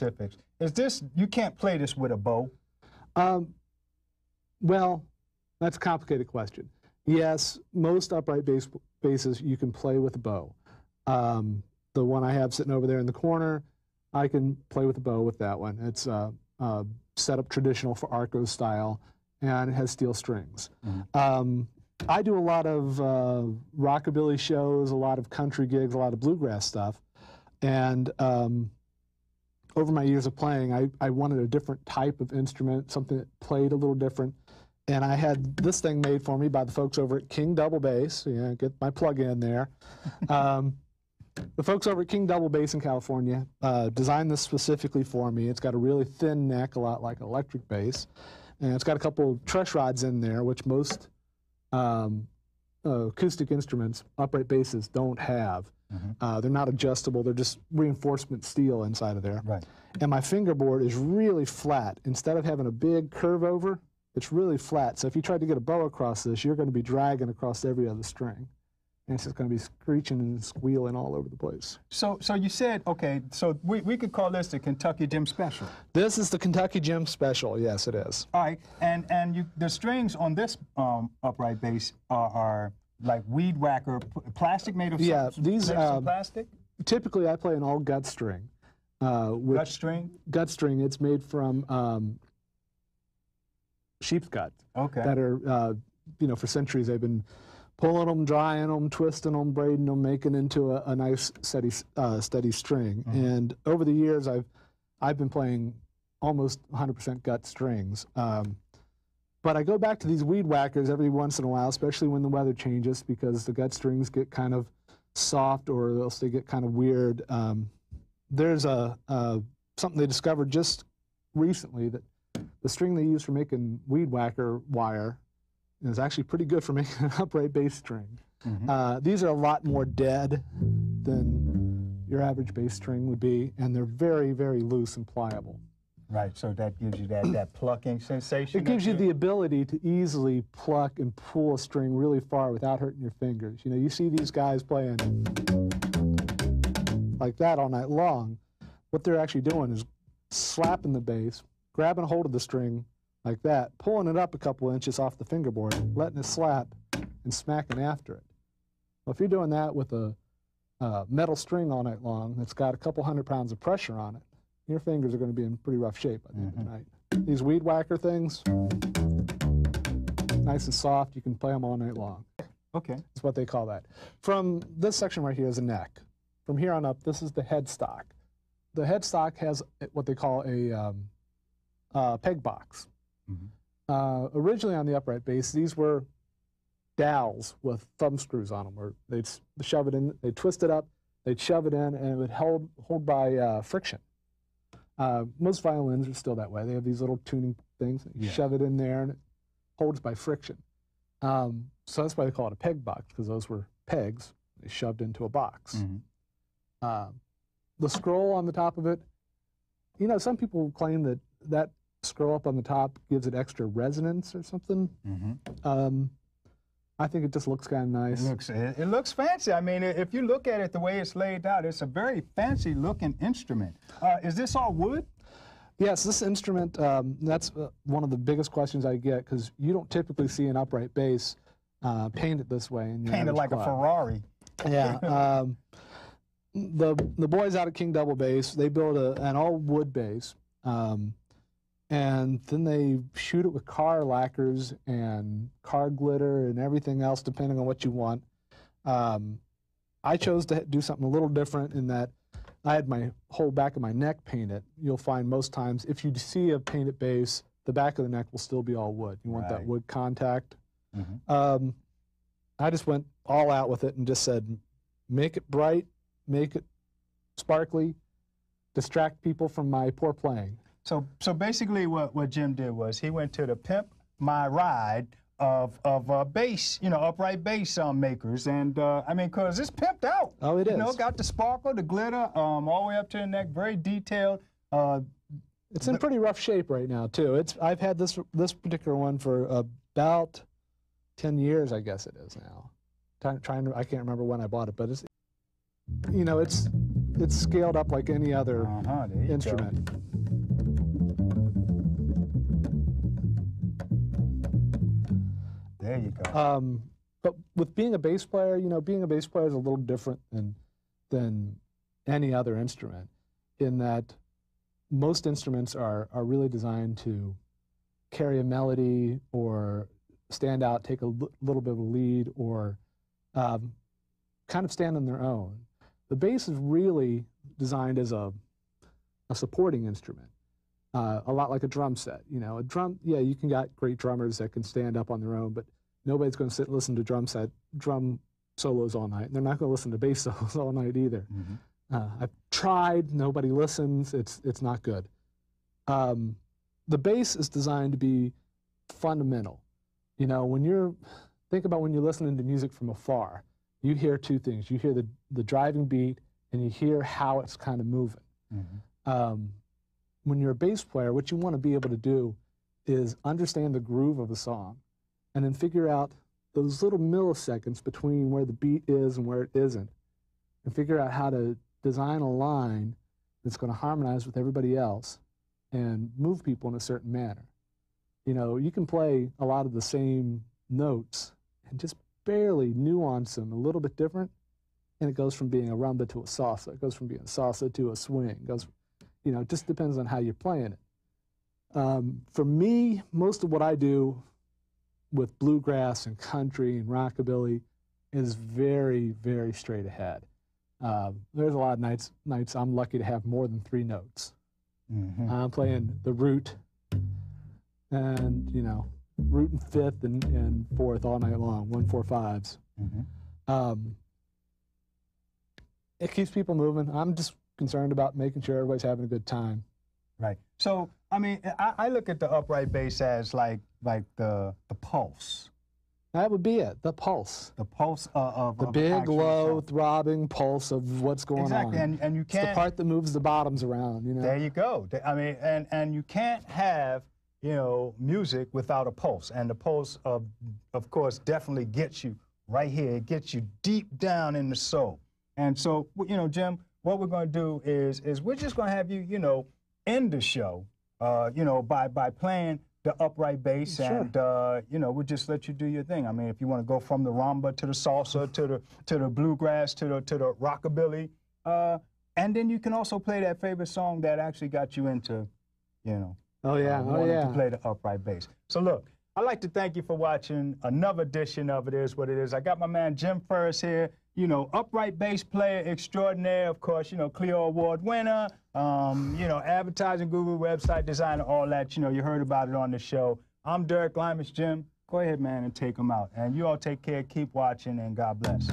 specifics. Is this, you can't play this with a bow? Well, that's a complicated question. Yes, most upright basses you can play with a bow. The one I have sitting over there in the corner, I can play with a bow with that one. It's set up traditional for Arco style, and it has steel strings. Mm-hmm. I do a lot of rockabilly shows, a lot of country gigs, a lot of bluegrass stuff, and over my years of playing, I wanted a different type of instrument, something that played a little different. And I had this thing made for me by the folks over at King Double Bass. Yeah, get my plug in there. The folks over at King Double Bass in California designed this specifically for me. It's got a really thin neck, a lot like an electric bass. And it's got a couple truss rods in there, which most acoustic instruments, upright basses, don't have. Mm-hmm. They're not adjustable. They're just reinforcement steel inside of there. Right. And my fingerboard is really flat. Instead of having a big curve over, it's really flat. So if you tried to get a bow across this, you're going to be dragging across every other string. And it's just going to be screeching and squealing all over the place. So you said, okay, so we could call this the Kentucky Gym Special. This is the Kentucky Gym Special. Yes, it is. All right. And the strings on this upright bass are like weed whacker, plastic made of these plastic? Typically, I play an all gut string. Gut string? Gut string. It's made from sheep's gut. Okay. That are, for centuries they've been pulling them, drying them, twisting them, braiding them, making into a nice steady string. Mm-hmm. And over the years, I've been playing almost 100% gut strings. But I go back to these weed whackers every once in a while, especially when the weather changes, because the gut strings get kind of soft or else they get kind of weird. There's something they discovered just recently, that the string they use for making weed whacker wire is actually pretty good for making an upright bass string. Mm-hmm. These are a lot more dead than your average bass string would be, and they're very, very loose and pliable. Right, so that gives you that plucking sensation? It gives you the ability to easily pluck and pull a string really far without hurting your fingers. You know, you see these guys playing like that all night long. What they're actually doing is slapping the bass, grabbing a hold of the string like that, pulling it up a couple inches off the fingerboard, letting it slap, and smacking after it. Well, if you're doing that with a metal string all night long that's got a couple 100 pounds of pressure on it, your fingers are going to be in pretty rough shape by the end of the night. These weed whacker things, nice and soft, you can play them all night long. Okay. That's what they call that. From this section right here is a neck. From here on up, this is the headstock. The headstock has what they call a peg box. Mm-hmm. Originally on the upright bass, these were dowels with thumb screws on them, where they'd shove it in, they'd twist it up, they'd shove it in, and it would hold by friction. Most violins are still that way. They have these little tuning things. You shove it in there, and it holds by friction. So that's why they call it a peg box, because those were pegs they shoved into a box. Mm-hmm. The scroll on the top of it, you know, some people claim that that scroll up on the top gives it extra resonance or something. Mm-hmm. I think it just looks kind of nice. It looks fancy. I mean, if you look at it the way it's laid out, it's a very fancy looking instrument. Is this all wood? Yes, this instrument, that's one of the biggest questions I get, because you don't typically see an upright bass painted this way. Painted like a Ferrari. Yeah. The boys out at King Double Bass, they build an all wood bass. And then they shoot it with car lacquers and car glitter and everything else, depending on what you want. I chose to do something a little different in that I had my whole back of my neck painted. You'll find most times, if you see a painted bass, the back of the neck will still be all wood. You want that wood contact. Mm-hmm. I just went all out with it and just said, make it bright, make it sparkly, distract people from my poor playing. So basically what Jim did was he went to the Pimp My Ride of bass, upright bass makers. And I mean, because it's pimped out. Oh, it is. You know, got the sparkle, the glitter, all the way up to the neck, very detailed. It's in pretty rough shape right now, too. I've had this particular one for about 10 years, I guess it is now. I can't remember when I bought it, but it's it's scaled up like any other There you instrument. go. There you go. But with being a bass player, you know, being a bass player is a little different than any other instrument, in that most instruments are really designed to carry a melody or stand out, take a little bit of a lead, or kind of stand on their own. The bass is really designed as a supporting instrument, a lot like a drum set. You know, a drum, yeah, you can got great drummers that can stand up on their own, but nobody's going to sit and listen to drum solos all night. They're not going to listen to bass solos all night either. I've tried, nobody listens, it's not good. The bass is designed to be fundamental. You know, think about when you're listening to music from afar, you hear two things. You hear the driving beat, and you hear how it's kind of moving. When you're a bass player, what you want to be able to do is understand the groove of a song, and then figure out those little milliseconds between where the beat is and where it isn't, and figure out how to design a line that's going to harmonize with everybody else and move people in a certain manner. You know, you can play a lot of the same notes and just barely nuance them a little bit different, and it goes from being a rumba to a salsa. It goes from being a salsa to a swing. It goes, you know, it just depends on how you're playing it. For me, most of what I do with bluegrass and country and rockabilly is very, very straight ahead. There's a lot of nights I'm lucky to have more than 3 notes. I'm playing the root and, you know, root and fifth and fourth all night long, 1, 4, 5s. It keeps people moving. I'm just concerned about making sure everybody's having a good time. Right. So, I mean, I look at the upright bass as like the pulse. That would be it, the pulse. The pulse of the big, low, throbbing pulse of what's going on. Exactly, and you can't... It's the part that moves the bottoms around, you know? There you go. I mean, and you can't have, you know, music without a pulse. And the pulse, of course, definitely gets you right here. It gets you deep down in the soul. And so, you know, Jim, what we're going to do is we're just going to have you, you know, end the show, you know, by playing the upright bass. Sure. And, you know, we'll just let you do your thing. I mean, if you want to go from the rumba to the salsa to the bluegrass to the rockabilly, and then you can also play that favorite song that actually got you into, you know, to play the upright bass. So look, I'd like to thank you for watching another edition of It Is What It Is. I got my man Jim Faris here, you know, upright bass player extraordinaire, of course, you know, Clio Award winner, you know, advertising guru, website designer, all that, you know, you heard about it on the show. I'm Derek Limas. Jim, go ahead, man, and take them out. And you all take care, keep watching, and God bless.